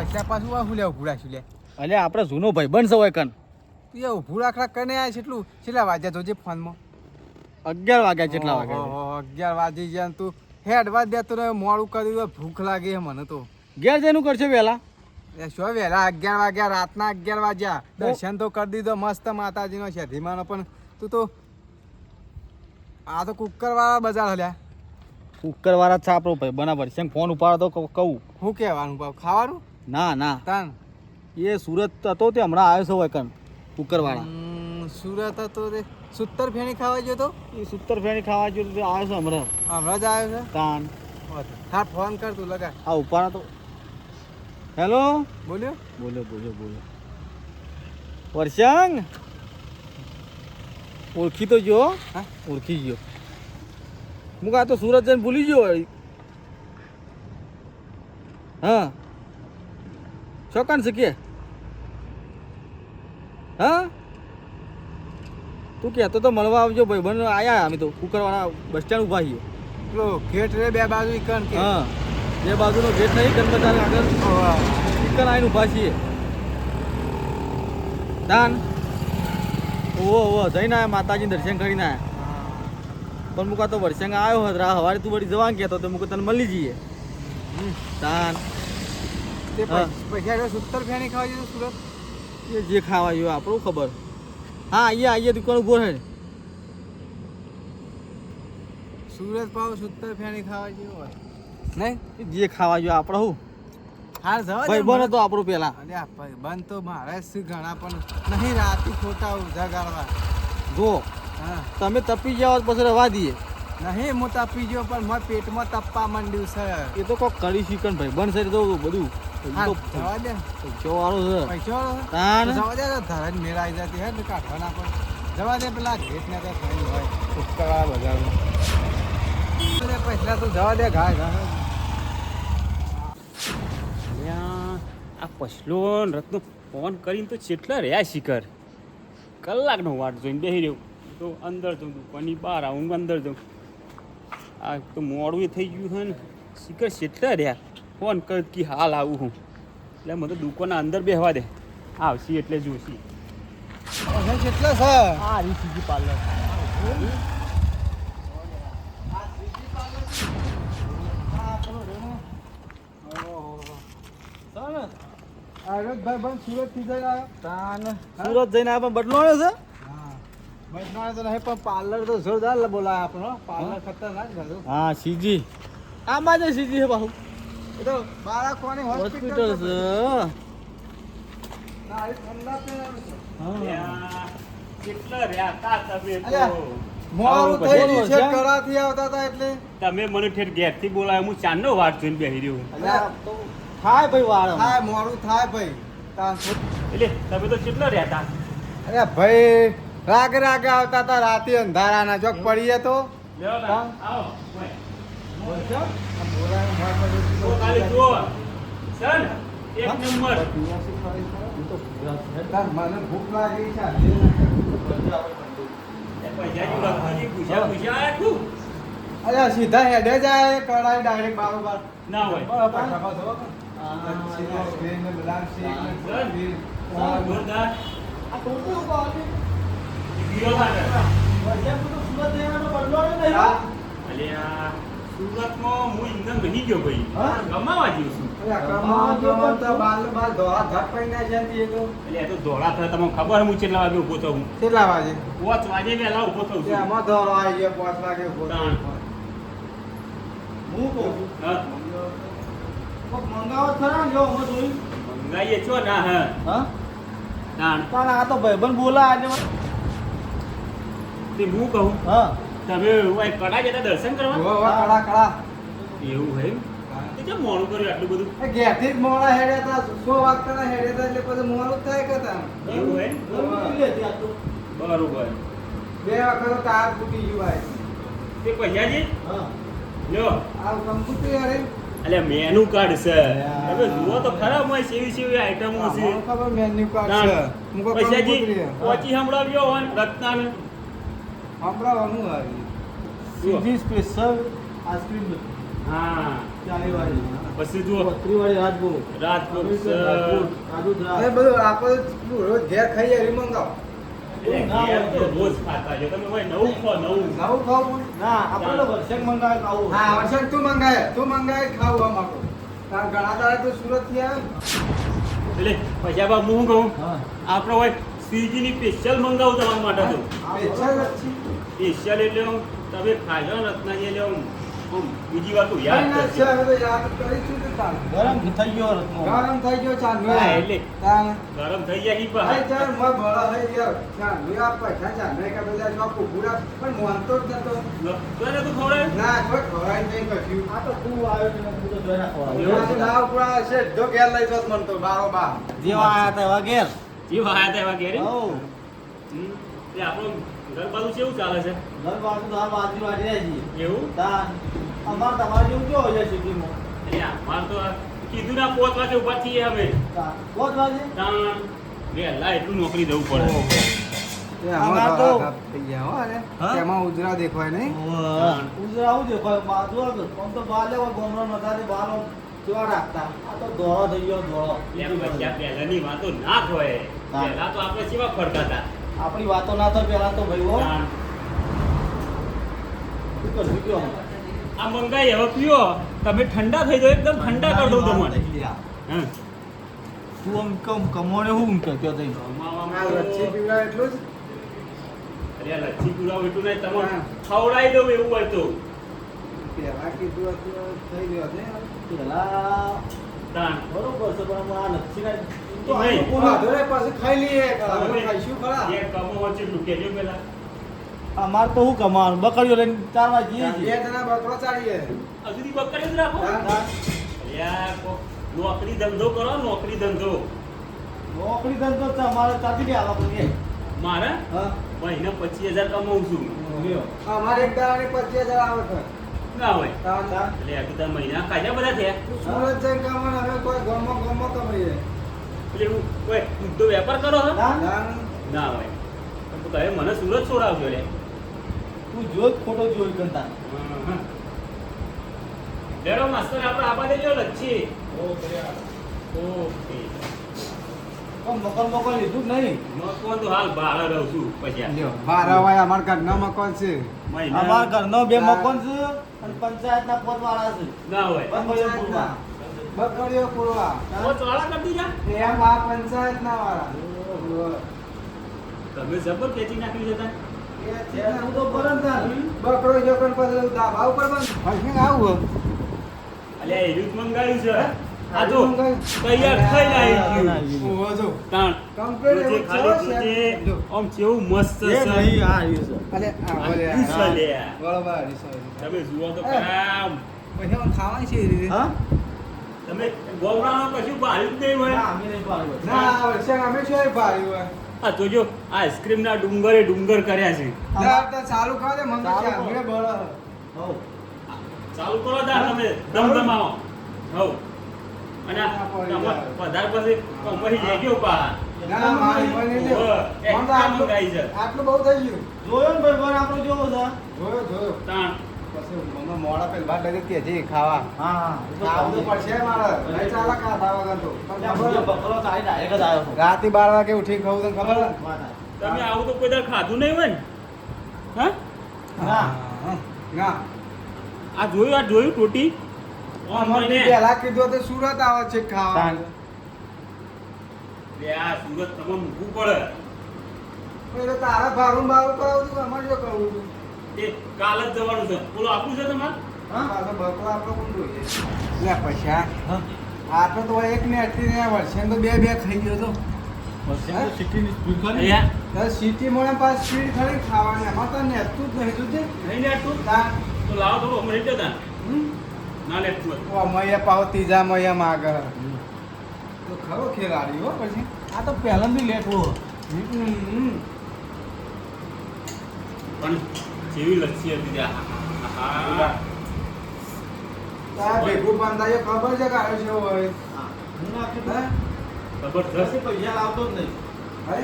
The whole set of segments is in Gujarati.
એટલે પાછું આ હું લે ઉભું રાખ્યું લે અલે આપણે જૂનો ભાઈબંધ છે હોય કન તું એ ઉભું રાખડા કરીને આવ્યા છે એટલું કેટલા વાગ્યા જોજે ફોનમાં 11 વાગ્યા જેટલા વાગ્યા 11 વાગી ગયા તું હેડ વાજ દે તો મોડું કર્યું ભૂખ લાગે છે મને તો ઘેર જઈને કરશે વહેલા એ શું વહેલા 11 વાગ્યા રાતના 11 વાગ્યા દર્શન તો કરી દીધો મસ્ત માતાજીનો શેધીમાનો પણ તું તો આ તો કુકર વાળા બજાર હલ્યા કુકર વાળા છે આપણો ભાઈ બરાબર છે ફોન ઉપાડો તો કહું શું કહેવાનું ભાવ ખાવાનું ના ના તાન એ સુરત હતો તે હમણાં આવ્યો છે હોય કન કુકર વાળા સુરત હતો તે 70 ફેણી ખાવા ગયો તો એ 70 ફેણી ખાવા જો આવ્યો છે હમણાં હમણાં જ આવ્યો છે તાન હા ફોન કર તું લગા આ ઉપાડો તો હેલો બોલ્યો બોલો વર્ષંગ ઓળખી તો જો હા ઓળખી ગયો હું આ તો સુરત જઈને ભૂલી ગયો હા ચોકન છે કે હા તું કહેતો તો મળવા આવજો ભાઈ બન આયા અમે તો કુકરવાળા બસ સ્ટેન્ડ ઊભા છીએ પેલો ગેટ રે બે બાજુ ઈકન કે હા જે બાજુનો ગેટ નહીં ગન બજાર આગળ ઈકન આવીને ઊભા છીએ દાન ઓહો જઈને આવ્યા માતાજી દર્શન કરીને આવ્યા પણ મુકા તો વર્ષંગ આવ્યો હતો હવારે તું વળી જવા કહેતો તો મુકા તને મળી જઈએ દાન તે પૈસા 70 ફેણી ખાવા ગયો સુરત એ જે ખાવા ગયો આપણું ખબર હા આઈએ દુકાન ઉભો રહે સુરત પાવ 70 ફેણી ખાવા ગયો હોય નહીં જે ખાવા ગયો આપણે હું હા જવા ભાઈ બન હતો આપણું પેલા અરે આ ભાઈબંધ તો મારે શું ઘણા પણ નહીં રાતી ખોટા ઉજાગાડવા જો હા તમે તપી જાવ પછી રવા દઈએ નહીં હું તપી ગયો પણ મારા પેટમાં તપવા માંડ્યું છે એ તો કોક કરી શીખન ભાઈ બન છે તો બધું હા જવા દે પૈસો વાળો છે પૈસો તાન જવા દે ધરાઈને મેળ આવી જતી હે ને કાઢવાના પણ જવા દે પેલા ઘેટ ને તો થઈ હોય ઉત્તરવા બજારમાં પૈસા તો જવા દે ઘા ઘા આ પછલો રત્નો ફોન કરીને તો કેટલા રહ્યા શિખર કલાકનો વાટ જોઈને બેસી રહ્યો તો અંદર જાઉં દુકાનની બહાર આવું અંદર જાઉં આ તો મોડું થઈ ગયું છે ને શિખર કેટલા રહ્યા ફોન કર કે હાલ આવું હું એટલે મને તો દુકાનના અંદર બેસવા દે આવશી એટલે જોશી કેટલા છે આ રી સીજી પાર્લર ભાઈ બંધ સુરત થી જઈને આવ્યો તાન સુરત જઈને આ પણ બદલાણો છે હા બસનાળે તો નહીં પણ પાર્લર તો જોરદાર બોલાય આપણો પાર્લર ખતરનાક ગયું હા સીજી આમાં જ સીજી છે બાહુ એ તો બાળકોની હોસ્પિટલ છે ના એ ઠંડા પે હા કેટલા રહ્યા તા તમે અલ્યા, મોડું થઈ ગયું છે કરાથી આવતા હતા એટલે તમે મને ઠેર ઘેરથી બોલાવ્યો હું ચાંદનો વાટ જોઈને બેસી રહ્યો અલ્યા તો થાય ભાઈ વાળ થાય મોડું થાય ભાઈ એટલે તમે તો કેટલા રહ્યા તા અરે ભાઈ રાગે રાગે આવતા હતા રાતે અંધારાના ચોક પડીએ તો લેવો તા, આવો ઓય. બોલજો તો ખાલી જુઓ સર એક નંબર મને ભૂખ લાગી છે પૂછ્યા તું અરે સીધા હેડે જાય કડાઈ ડાયરેક્ટ બારોબાર ના હોય જોરદાર હીરો અલ્યા સુરતમાં હું ઇન્કમ બની ગયો ભાઈ હા? કમાવા જેવું છું એટલે એ તો દોડા થયા તમને ખબર હું કેટલા વાગે ઊભો થઉં કેટલા વાગે 5 વાગે વહેલા ઊભો થઉં છું એમાં ધોરો આવી ગયો 5 વાગે ઉભો થયો. હું કહું હા મંગાવો ખરા જો હું જોઈ મંગાઈએ છો ના હા હા તાણ પણ આ તો ભાઈબંધ બોલા આજે તે હું કહું હા તમે ઓય કડા જતા દર્શન કરવા ઉભો, ઉભો, કડા કડા એવું હે એમ? તે કેમ મોડું કર્યું આટલું બધું એ ઘેરથી જ મોડા હેડ્યા હતા 100 વાગતા હેડ્યા હતા એટલે પછી મોડું થાય કે તા એવું હે બરોબર બે વખત તો ટાયર ફૂટી ગયું ભાઈ તે પૈસાજી હા લ્યો આ કંપુટર યાર અલ્યા મેનુ કાર્ડ છે તમે જુઓ તો ખરા મોય સેવી સેવી આઈટમો છે ખબર મેન્યુ કાર્ડ છે તાણ. મુકો પૈસાજી કંપુટર પહોંચી સંભળાવ્યો હોય રત્નાને હમણાં આવી જુઓ. સીજી સ્પેશિયલ આઈસ્ક્રીમ હા ચાલી વાળી પછી જુઓ ત્રીવાળી રાજભોગ રાજભોગ કાજુ એ દ્રાક્ષ બધું આપણે રોજ ઘેર ખાઈએ એવી મંગાવો. રોજ ખાતા છો તમે હોય નવું ખો નવું નવું ખાવું ના આપણે તો વર્ષેક મંગાવે ખાવું હા વર્ષે તું મંગાય ખાવું અમારું. તાર ઘણા દાડા તો સુરત થી આવે. એટલે પછી બા હું કહું હા આપણે હોય સ્વીગીની સ્પેશિયલ મંગાવું તમારા માટે તો સ્પેશિયલ લચ્છી. સ્પેશિયલ એટલે હું તમે ખાજો ને રત્નાજી એટલે હું બીજી વાર તો કઈ યાદ ના છે, કરજો હવે તો યાદ કરીશું તો તાર. ગરમ થઈ ગયો રત્નો ગરમ થઈ ગયો ચાંદલો. હા, એટલે. તાર. ગરમ થઈ જાય ઈ ભાઈ પણ ચાલ મોય ભળો થઈ ગયો. ચાંદલો આ પૈસા ચાંદલો કે બધા જો કુકુડા પણ મોનતો જ નતો. તને તો ખવડાવે ના કોઈ ખવડાય નહીં કશું. આ તો તું આવ્યો એટલે તું તો જોઈ એવું? નાખવા લાવ પૂરા છે જો ઘેર લઈ જત મન તો બારોબાર. જેવા આયા તા એવા ઘેર જેવા આયા તા એવા ઘેરે હઉ એ આપણું ઘર બાજુ કેવું ચાલે છે ઘર બાજુ તો આ બાજુ વાળી રહે છે એવું તાન અમાર તમારે જેવું કેવો હોય છે સિટીમાં એટલે અમાર તો આ કીધું ના 5 વાગે ઉભા થઈએ અમે તાન કોત વાગે તાણ વહેલા એટલું નોકરી જવું પડે એ આમાં આમાં તો- તો થઈ ગયા હો અરે. હા? તેમાં ઉજરા દેખાય નહીં. ઉજરા આવું દેખાય બાજુ આગળ આમ તો બાર લેવા ગોમરો નતા તે બાર કેવા રાખતા આ તો ધોળો થઈ ગયો ધોળો એમ પછી આ પહેલાની વાતો ના હોય હા. પહેલા તો આપણે કેવા ફરતા હતા આપણી વાતો ના થાય પેલા તો ભાઈ હો તાણ શું કરશું કયો આ મંગાઈ હવે પીઓ તમે ઠંડા થઈ જાઓ એકદમ ઠંડા કરી દઉં તમને હા તું આમ કમ કમોણે હું કે કયો તઈ આ લચ્છી પીવડાવે એટલું જ. અરે આ લચ્છી પુરાવ એટલું નહીં તમે હા. ખવડાવી દઉં એવું હોય તો પહેલા કીધું હતું થઈ ગયો છે. પેલા તાણ બરોબર છે પણ આ નથી ના તો નહીં. આ વાંધો નહીં, પછી ખાઈ લઈએ. તમે ખાઈશું ખરા. એક કમો વચ્ચે લૂકેજો પેલા અમાર તો શું કમાવાનું બકરીઓ લઈને ચારવા જઈએ બે છીએ જણા બકરો ચાલીએ. હજુ સુધી બકરી જ રાખો હા. અલ્યા કોક નોકરી ધંધો કરો નોકરી ધંધો નોકરી ધંધો તો અમારે ચાલતી નહીં આવા પણ એ મારે હા મહિને 25,000 કમાઉં છું લ્યો અમારે એક દાડાને 25,000 આવે છે. ના હોય તાન. એટલે આ કીધા મહિના ખાજા બધા થયા તું સુરત જઈને કમાવાનું, અમે કોઈ ગામમાં કમાઈએ. એટલે હું કોઈ દૂધનો વેપાર કરો છો ના તાન. ના હોય પણ તું કહે મને સુરત છોડાવજો લે તું જોઈ ફોટો જોઈ કરતા લેડો માસ્તર આપણે આપા દેજો લચ્છી ઓ કર્યા ઓકે પણ મકન લીધું જ નહીં મકોન તો હાલ ભાડે રહું છું પછી આ. લ્યો, બાર હવાય અમારા ઘરનો મકાન છે. મહિના અમારા ઘરનો બે મકાન છે અને પંચાયતના પદ વાળા છે ના હોય પંચાયતના. બકરીઓ પૂરવા. ઓ ચોળા કરી દીધા એમ આ પંચાયતના વાળા. તમે જબર ખેંચી નાખી જતા તું તો બરમ તાર બકરો જો પણ પછી ધાબા ઉપર બંધ. હશે આવું. અલ્યા એનું જ મંગાવ્યું છે આ જો આનું મંગાવ્યું? તૈયાર થઈને આવી ગયું ઉભો છો. તાણ Complete જોજે એવું ખાલી છે, જોજે. જો. આમ કેવું મસ્ત એ છે નહીં આ આવ્યું છે અલે, આ આ ઓલે, શું છે આ. લે? બરોબર, રીસો. તમે જુઓ તો એ. ખરા પછી આમાં ખાવાની છે એ રીતે. હા તમે ગોળામાં કશું ભાડ્યું જ નહીં હોય ના અમે નહીં પાડ્યું ના, આ વર્ષે અમે શું એ ભાર્યું હોય. આ તો જો આઈસ્ક્રીમ ના ડુંગરે ડુંગર કર્યા છે ના, તો ચાલુ ખાવા દે, મને તો ચાલુ ચાંદલો કરો. બળે. હઉ ચાલુ કરો તાર તમે ધમધમાવો હવ અને આ તમાર પધાર પછી કમરી જઈ ગયો પા ના, મારી બની લ્યો. ઓહો, મને તો એકદમ આટલું મંગાઈ છે. આટલું બહુ થઈ ગયું. જોયો ને ભાઈ બરાબર આપણો જેવો છે જોયો. તાણ પછી મને મોડા પેલા બાર લઈ જતી હજી ખાવા. હા ખાવું તો પડશે મારે. નહીં ચાલે ખાધા વગર તો. પણ ખબર બકરો તો આઈ ડાયરેક્ટ જ આવ્યો હતો રાતે 12 વાગે ઉઠી ખાવું તને ખબર છે? તમે આવું તો કોઈ દર ખાધું નહીં હોય ને હા ના. ના. આ જોયું ટોટી અમને પહેલા કીધું હતું સુરત આવે છે ખાવા. તાન. લે આ સુરત તમને મૂકવું પડે એટલે તારા ભારું બારું કરાવું છું, અમારે શું કરવું હતું? એ કાલ જ જવાનું છે બોલો આપવું છે તમારે પાછો બકરો આપણે કોણ જોઈએ? લે પૈસા. હા આપણે તો એક ને અઠી ને વર્ષે તો બે ખાઈ ગયો તો. સિટીની સ્પીડ કરી અહીંયા સિટી મોડે પાસ સ્પીડ ખરી ખાવાની. અમારે તો નેતું જ નહીં તું છે. નહીં લેટું તાન. તો લાવો થોડું હમણાં જતા હમ? ના લેટું ઓ મૈયા પાવ ત્રીજા મૈયા માગ. તો ખરો ખેલાડી હો પછી. આ તો પહેલાથી લેટવો હમ. પણ જેવી લચ્છી હતી ત્યાં આહા. આ ભેગું બંધાયો ખબર છે કે આવ્યો છે હોય. હું નાખી હે? જબરદસ્ત પછી પૈસા લાવતો જ નહીં હે?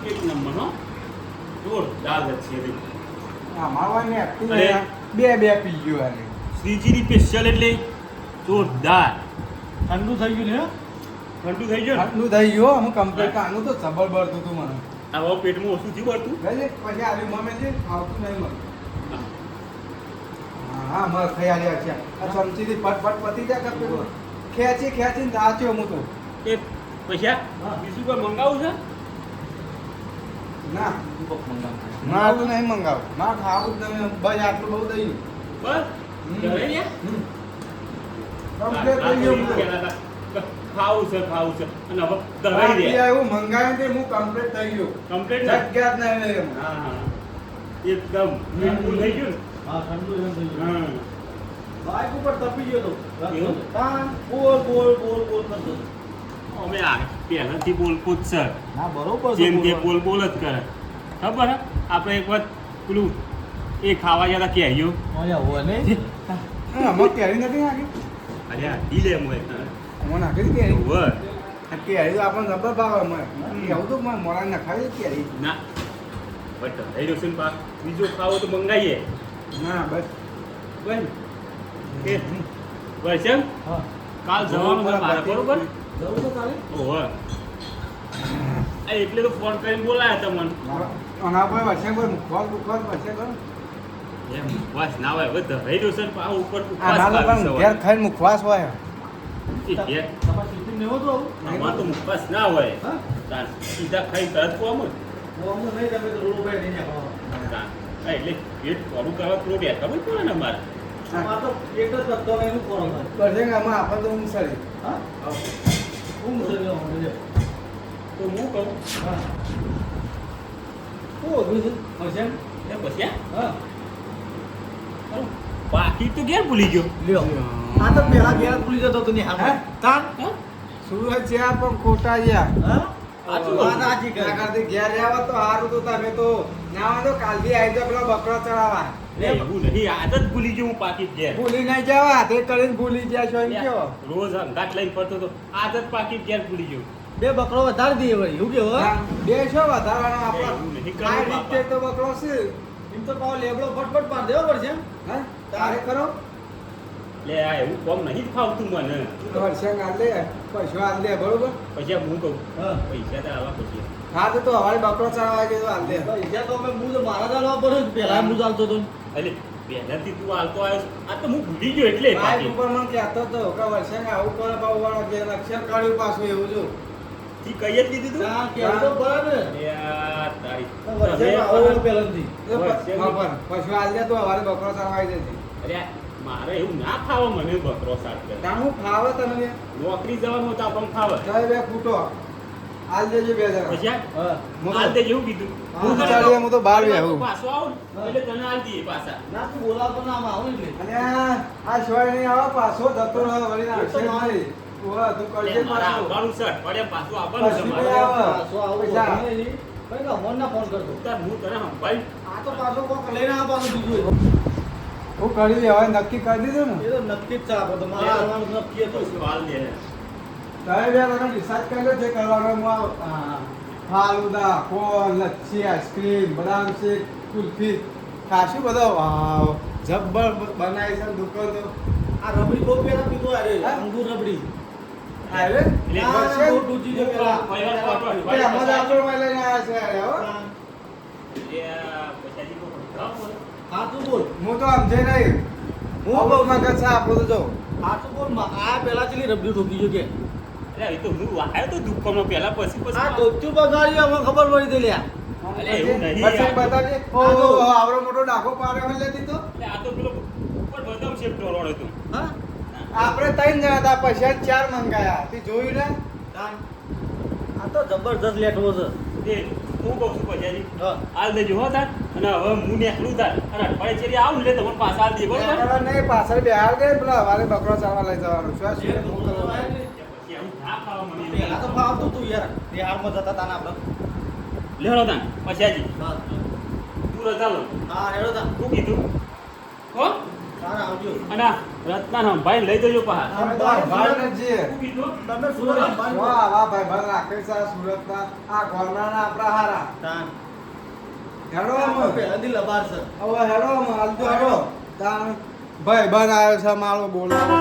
એક નંબર હો જોરદાર છે રે અમારા ને acting અરે. બે પી ગયો આને શ્રીજીની સ્પેશિયલ એટલે જોરદાર ઠંડુ થઈ ગયું ને ઠંડુ થઈ ગયું ને આટલું થઈ ગયો હું કમ્પ્લીટ આનું તો જબર બળતું હતું મને આ હવે પેટમાં ઓછું થયું પડતું ગઈ પછી આવી મમે છે આવતું નહીં મને હા મસ્ત થઈ આવ્યા છે આ ચમચીથી ફટફટ પતી જાય કે ખેંચીને થાચ્યો હું તો એ પૈસા બીજું કોઈ મંગાવું છે ના મારું નહીં મંગાવ માર ખાવું જ નહીં બસ આટલું બહુ થઈ બસ ઘરે ને ગયું કમ્પ્લીટ થઈ ગયું હું તો. ખાવું છે અને હવે ધરાઈ બાકી દે એવું મંગાવ્યું તે હું કમ્પ્લીટ થઈ ગયું કમ્પ્લીટ જગ્યા જ નહીં રહી એમાં. હા એકદમ બિલકુલ થઈ ગયું હા ઠંડુ એમ થઈ ને ગયું હા બાઈક ઉપર તપી ગયો તો એવું? તાન બોલ કરતો અમે આ પહેલાથી બોલપો જ છે ના બરોબર છે જેમ કે બોલવાનું. બોલ જ કરે ખબર હે? આપણે એક વખત પેલું એ ખાવા ગયા હતા કેરીઓ અહીંયા હોય નહીં હા, આમાં કેરી નથી નાખી અરે આ ઢીલે મોય આમાં નાખી હતી કેરી ઓવર આ કેરી તો આપણને જબર ભાવે મને એવું તો મને મોડા નખાવી દે કેરી ના બટ થઈ રહ્યો છે ને પાક બીજો ખાવો તો મંગાઈએ ના બસ બસ કે વર્ષમ હા કાલ જવાનું છે મારે બરોબર જવું તો તારે ઓવર આ એટલે તો ફોન કરીને બોલાયા હતા મને આના પર વચ્ચે કોઈ મુખવાસ બુખવાસ વચ્ચે કરો એમ વાસ ના હોય હવે ધરાઈ રહ્યો છે ને પાછું ઉપર આના ઉપવાસ પણ ઘેર ખાઈને મુખવાસ હોય તમારે ટિફિન ને હોતો આમાં તો ઉપવાસ ના હોય હા તાર સીધા ખાઈ તરત કોમ જ ઓમનું નહીં તમે તો રોડ ઉપર નહીં નાખો તાર. હા, એટલે પેટ થોડું કરવા થોડું બેઠા પણ પડે ને મારે તમારે તો એક જ રસ્તો ને એનું કોણ થાય કરશે ને આમાં આપણે તો ઊંઘ સરી હા હું મુશ્કેલ છે તો હું કહું હા ઓ બીજું હશે એ પછી હા બાકી તો ઘેર ભૂલી ગયો લ્યો આ તો પેલા ઘેર ભૂલી જતો તો નહીં હે? તાન હા? સુરત જ્યાં પણ ખોટા જ્યાં હા સાચું વાત કહું. સાચી કરી. આગળથી ઘેર રહેવા તો સારું તો તમે તો ના હોય તો કાલથી આવી જાઓ પેલો બકરો ચડાવવા એવું નહીં આદત ભૂલી ગયો હું પાકી ઘેર ભૂલી નહીં જવા તે કરીને ભૂલી ગયા છો એમ કયો રોજ અંગાટ લઈને ફરતો તો આદત પાકી ઘેર ભૂલી ગયો બે બકરો વધારી દઈએ વળી એવું કેવું હા, બે છો વધારવાનો એવું આપણો નહીં કરવું આ રીતે તો બકરો છે એમ તો પાવ લેબડો ફટફટ પાડ દેવો પડશે હા તારે કરો લે આ એવું કોમ નહીં જ ફાવતું મને વર્ષે આલ દે પૈસા આલ દે બરોબર પછી આ હું કહું હા પૈસા તો આવા પછી હા તો હવે બકરો ચડાવવા ગયો તો આલ દે પૈસા તો અમે હું તો મારા ચાલવા પડે પેલા હું ચાલતો હતો એટલે પહેલાથી તું હાલતો આવ્યો છે. આ તો હું ભૂલી ગયો એટલે બાઈક પાછી ઉપર મને કહેતો હતો કે વર્ષે આવું કરે પાછું વાળો જે અક્ષર કાઢ્યું પાછું એવું જો તી કઈ જ દીધું તું ના કે તો બરાબર અરે આ તારી વર્ષે તમે આવો પહેલાથી પશુ આલ દે તો હવે બકરો ચડાવી દેજે અરે મારે એવું ના ખાવો મને બકરો સાથે ત્યાં હું ફાવે તમને નોકરી જવાનું હતું આપણને ફાવે ચાલ બે ફૂટો આલ દેજો બે જણા પછી હા હાલ તે જેવું કીધું હા, હું તને ચાલીએ, હું તો બહાર એટલે બેહું. તું પાછો આવું ને, એટલે તને હાલ દઈએ પાછા ના તું બોલાવતો ના આમાં આવું એટલે અને આ શિવાય નહીં આવે પાછો જતો રહે વળી ના અક્ષર નહીં ઓહ, તું કરજે એટલે મારે પાછું આવવાનું છે અઠવાડિયા પાછું આવવાનું છે પાછું મારે. નહીં આવે. પાછો આવું પૈસા. નહીં કઈ ના ફોન ના ફોન કરતો તાર હું તને સંભાળી આ તો પાછો કોક લઈને આ પાછું બીજું હું કરી દે હવે નક્કી કરી દીધું ને એ તો નક્કી જ છે આપણે તો મારા આવવાનું નક્કી હતું પછી હાલ દે તમે બે તમે ડિસાઈડ કરી લો જે કરવાનો હું હા ફાલુદા કોન લચ્છી આઈસ્ક્રીમ બદામ શેક કુલ્ફી ખાસું બધો વાવ જબ્બર બનાવી છે દુકાન તો આ રબડી બહુ પેલા પીતો અરે હા? અંગૂર રબડી આવે એટલે ના, વર્ષે બહુ ટૂંચી છે પેલા. પહેલા તો આપણો તે અમારે આપણો માં લઈને આવ્યા છે અરે, હો. એ આ પછાડી કો ભરાવો બોલે. હા તું બોલ હું તો સમજે નહીં હું બહુ મગજ છે આપણું તો જો હા તું બોલ આ પેલા ચેલી રબડી ઠોકી ગયો કે અરે એ તો હું આવ્યો તો દુકાનમાં પહેલા પછી આ ધોતું બગાડ્યું અમને ખબર પડી દે લ્યા અરે એવું નહીં પછી યાર. બતાવજે. ઓહો, આવડો મોટો ડાકો પાડ્યો હોય લેતી તો એટલે આ તો પેલો ઉપર બદામ શેક ઢોળાડો હતો. હા આપણે ત્રણ જણા હતા પછી ચાર મંગાયા તે જોયું ને તાન. આ તો જબરજસ્ત લેટવો છે તે હું કહું છું પછાડી હા હાલ દેજો હો તાર અને હવે હું નીકળું તાર અને અઠવાડિયે ચેરી આવું ને એટલે તમને પાછા હાલ દઈએ બરોબર પેલા નહીં પાછળ બેહાર દે પેલા હવારે બકરો ચાલવા લઈ જવાનું શું આ શું એ તો મોકલવાનું? બોલાવાય ને. પછી આવું ના ખાવા મને પેલા તો ફાવતું તું યાર બિહારમાં જતા તાને આપણે લેવડો તાન પછાડી હા તું રજા લો હા હેડો તા શું કીધું હો અને આ રત્ના ભાઈ લઈ જજો પાછા અમે તો ભાઈ જ છીએ. શું કીધું? વાહ વાહ ભાઈ ભાઈ રાખે છે આ સુરતના આ ગોરનાના આપણા હારા હેડો અમે હવે હેડો અમે હાલજો હેડો તાણ ભાઈ બન આવ્યો છે મારો બોલવાનો